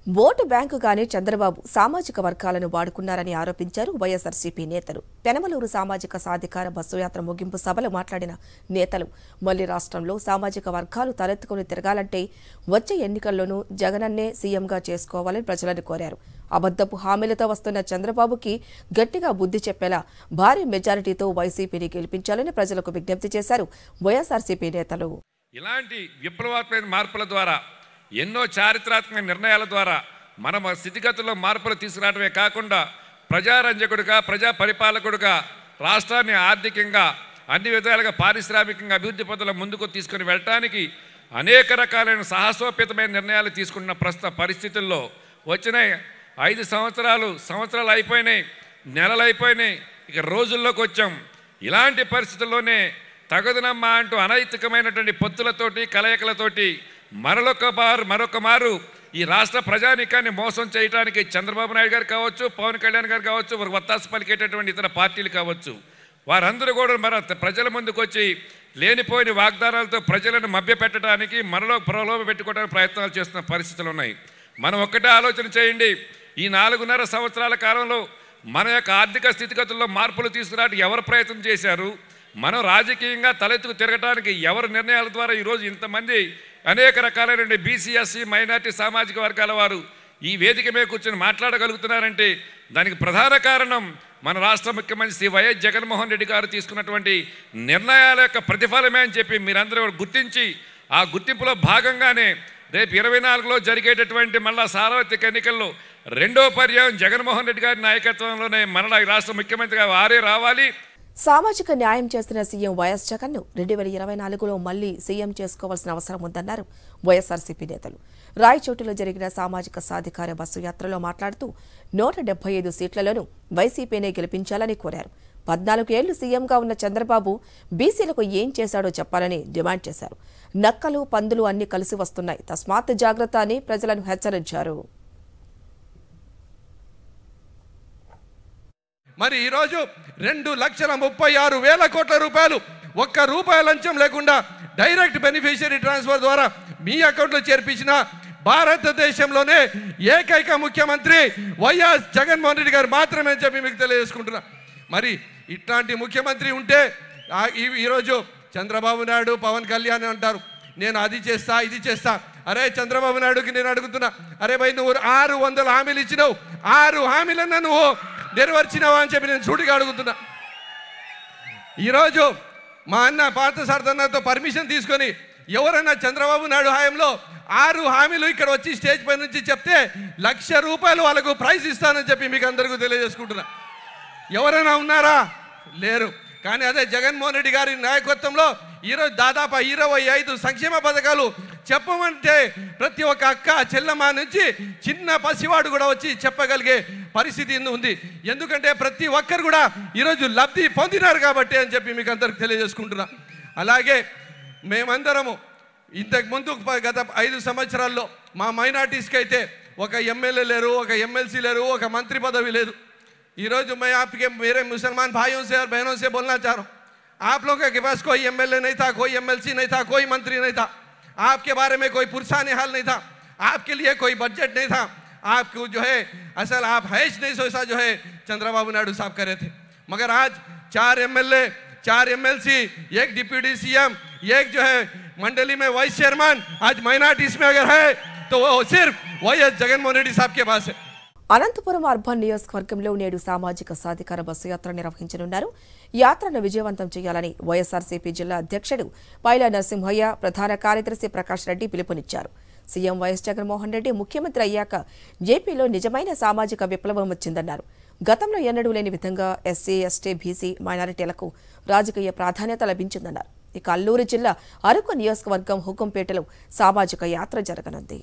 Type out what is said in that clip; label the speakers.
Speaker 1: Vote బ్యాంకుగానే Chandrababu సామాజిక వర్గాలను వాడుకున్నారని ఆరోపించారు వైఎస్ఆర్సీపీ నేతలు. పెనమలూరు సామాజిక సాధికార బస్సు యాత్ర ముగింపు సభలో మాట్లాడిన నేతలు మళ్లీ రాష్ట్రంలో సామాజిక వర్గాలు తలెత్తుకుని తిరగాలంటే వచ్చే ఎన్నికల్లోనూ జగనన్నే సీఎంగా చేసుకోవాలని ప్రజలను కోరారు. అబద్ధపు హామీలతో వస్తున్న చంద్రబాబుకి గట్టిగా బుద్ధి చెప్పేలా భారీ మెజారిటీతో వైసీపీని గెలిపించాలని ప్రజలకు విజ్ఞప్తి చేశారు వైఎస్ఆర్సీపీ నేతలు.
Speaker 2: ఇలాంటి విప్లవాత్మక మార్పుల ద్వారా ఎన్నో చారిత్రాత్మక నిర్ణయాల ద్వారా మన స్థితిగతుల్లో మార్పులు తీసుకురావడమే కాకుండా ప్రజారంజకుడిగా ప్రజా పరిపాలకుడిగా రాష్ట్రాన్ని ఆర్థికంగా అన్ని విధాలుగా పారిశ్రామికంగా అభివృద్ధి పథంలో ముందుకు తీసుకుని వెళ్ళటానికి అనేక రకాలైన సాహసోపేతమైన నిర్ణయాలు తీసుకున్న ప్రస్తుత పరిస్థితుల్లో వచ్చిన 5 సంవత్సరాలు అయిపోయినాయి, నెలలు అయిపోయినాయి, ఇక రోజుల్లోకి వచ్చాం. ఇలాంటి పరిస్థితుల్లోనే తగదునమ్మా అంటూ అనైతికమైనటువంటి పొత్తులతోటి కలయికలతోటి మరొక మారు ఈ రాష్ట్ర ప్రజానీకాన్ని మోసం చేయడానికి చంద్రబాబు నాయుడు గారు కావచ్చు, పవన్ కళ్యాణ్ గారు కావచ్చు, వారు వత్తాసు పలికేటటువంటి ఇతర పార్టీలు కావచ్చు, వారందరూ కూడా ప్రజల ముందుకు వచ్చి లేనిపోయిన వాగ్దానాలతో ప్రజలను మభ్యపెట్టడానికి ప్రలోభ పెట్టుకోవడానికి ప్రయత్నాలు చేస్తున్న పరిస్థితులు ఉన్నాయి. మనం ఒక్కటే ఆలోచన చేయండి. ఈ 4.5 సంవత్సరాల కాలంలో మన యొక్క ఆర్థిక స్థితిగతుల్లో మార్పులు తీసుకురావడానికి ఎవరు ప్రయత్నం చేశారు? మనం రాజకీయంగా తలెత్తుకు తిరగడానికి ఎవరి నిర్ణయాల ద్వారా ఈరోజు ఇంతమంది అనేక రకాలైన బీసీ, ఎస్సీ, మైనార్టీ సామాజిక వర్గాల వారు ఈ వేదిక మీద కూర్చొని మాట్లాడగలుగుతున్నారంటే దానికి ప్రధాన కారణం మన రాష్ట్ర ముఖ్యమంత్రి శ్రీ వైఎస్ జగన్మోహన్ రెడ్డి గారు తీసుకున్నటువంటి నిర్ణయాల యొక్క ప్రతిఫలమే అని చెప్పి మీరందరూ గుర్తించి ఆ గుర్తింపులో భాగంగానే రేపు 24లో జరిగేటటువంటి మళ్ళా సార్వత్రిక ఎన్నికల్లో రెండో పర్యాయం జగన్మోహన్ రెడ్డి గారి నాయకత్వంలోనే మరలా ఈ రాష్ట్ర ముఖ్యమంత్రిగా వారే రావాలి.
Speaker 1: సామాజిక న్యాయం చేస్తున్న సీఎం వైఎస్ జగన్ను 2024లో మళ్లీ సీఎం చేసుకోవాల్సిన అవసరం ఉందన్నారు వైఎస్ఆర్సీపీ నేతలు. రాయచోటిలో జరిగిన సామాజిక సాధికార బస్సు యాత్రలో మాట్లాడుతూ 175 సీట్లలోనూ వైసీపీనే గెలిపించాలని కోరారు. 14 ఏళ్లు సీఎంగా ఉన్న చంద్రబాబు బీసీలకు ఏం చేశాడో చెప్పాలని డిమాండ్ చేశారు. నక్కలు, పందులు అన్ని కలిసి వస్తున్నాయి, తస్మాత్ జాగ్రత్త అని ప్రజలను హెచ్చరించారు.
Speaker 3: మరి ఈరోజు 2,36,000 కోట్ల రూపాయలు ఒక్క రూపాయి లంచం లేకుండా డైరెక్ట్ బెనిఫిషియరీ ట్రాన్స్ఫర్ ద్వారా మీ అకౌంట్లో చేర్పించిన భారతదేశంలోనే ఏకైక ముఖ్యమంత్రి వైఎస్ జగన్మోహన్ రెడ్డి గారు మాత్రమే చెప్పి మీకు తెలియజేసుకుంటున్నా. మరి ఇట్లాంటి ముఖ్యమంత్రి ఉంటే ఈరోజు చంద్రబాబు నాయుడు, పవన్ కళ్యాణ్ అంటారు నేను అది చేస్తా ఇది చేస్తా. అరే చంద్రబాబు నాయుడుకి నేను అడుగుతున్నా, అరే భయ్ నువ్వు 600 హామీలు ఇచ్చినావు, 6 హామీలన్నా నువ్వు నెరవేర్చినావా అని చెప్పి నేను సూటిగా అడుగుతున్నా. ఈరోజు మా అన్న పార్థసారథన్నతో పర్మిషన్ తీసుకొని ఎవరైనా చంద్రబాబు నాయుడు హయాంలో 6 హామీలు ఇక్కడ వచ్చి స్టేజ్ పై నుంచి చెప్తే ₹1,00,000 వాళ్ళకు ప్రైజ్ ఇస్తానని చెప్పి మీకు అందరికీ తెలియజేసుకుంటున్నా. ఎవరైనా ఉన్నారా? లేరు. కానీ అదే జగన్మోహన్ రెడ్డి గారి నాయకత్వంలో ఈరోజు దాదాపు 25 సంక్షేమ పథకాలు చెప్పమంటే ప్రతి ఒక్క అక్క చెల్లమ్మ నుంచి చిన్న పసివాడు కూడా వచ్చి చెప్పగలిగే పరిస్థితి ఉంది. ఎందుకంటే ప్రతి ఒక్కరు కూడా ఈరోజు లబ్ధి పొందినారు కాబట్టి అని చెప్పి మీకు అందరికి తెలియజేసుకుంటున్నా. అలాగే మేమందరము ఇంతకుముందు గత 5 సంవత్సరాల్లో మా మైనార్టీస్కి అయితే ఒక ఎమ్మెల్యే లేరు, ఒక ఎమ్మెల్సీ లేరు, ఒక మంత్రి పదవి లేదు. ఈరోజు मैं आपके मेरे मुसलमान भाइयों से और बहनों से बोलना चाह रहा हूँ, आप लोगों के पास कोई एमएलए नहीं था, कोई एमएलसी नहीं था, कोई मंत्री नहीं था, आपके बारे में कोई पुरसाने हाल नहीं था, आपके लिए कोई बजट नहीं था, आपको जो है असल आप हैश नहीं सोचा जो है चंद्रबाबू नायडू साहब कर रहे थे. मगर आज 4 एमएलए, 4 एमएलसी, एक डिप्यूटी सीएम, एक जो है मंडली में वाइस चेयरमैन आज माइनॉरिटीज में अगर है तो वो सिर्फ వైఎస్ జగన్మోహన్ రెడ్డి साहब के पास है.
Speaker 1: అనంతపురం అర్బన్ నియోజకవర్గంలో నేడు సామాజిక సాధికార బస్సు యాత్ర నిర్వహించనున్నారు. యాత్రను విజయవంతం చేయాలని వైఎస్ఆర్సీపీ జిల్లా అధ్యక్షుడు పైల నరసింహయ్య, ప్రధాన కార్యదర్శి ప్రకాష్ రెడ్డి పిలుపునిచ్చారు. సీఎం వైఎస్ జగన్మోహన్ రెడ్డి ముఖ్యమంత్రి అయ్యాక ఏపీలో నిజమైన సామాజిక విప్లవం వచ్చిందన్నారు. గతంలో ఎన్నడూ లేని విధంగా ఎస్సీ, ఎస్టీ, బీసీ, మైనారిటీలకు రాజకీయ ప్రాధాన్యత లభించిందన్నారు. ఇక అల్లూరు జిల్లా అరకు నియోజకవర్గం హుకుంపేటలో సామాజిక యాత్ర జరగనుంది.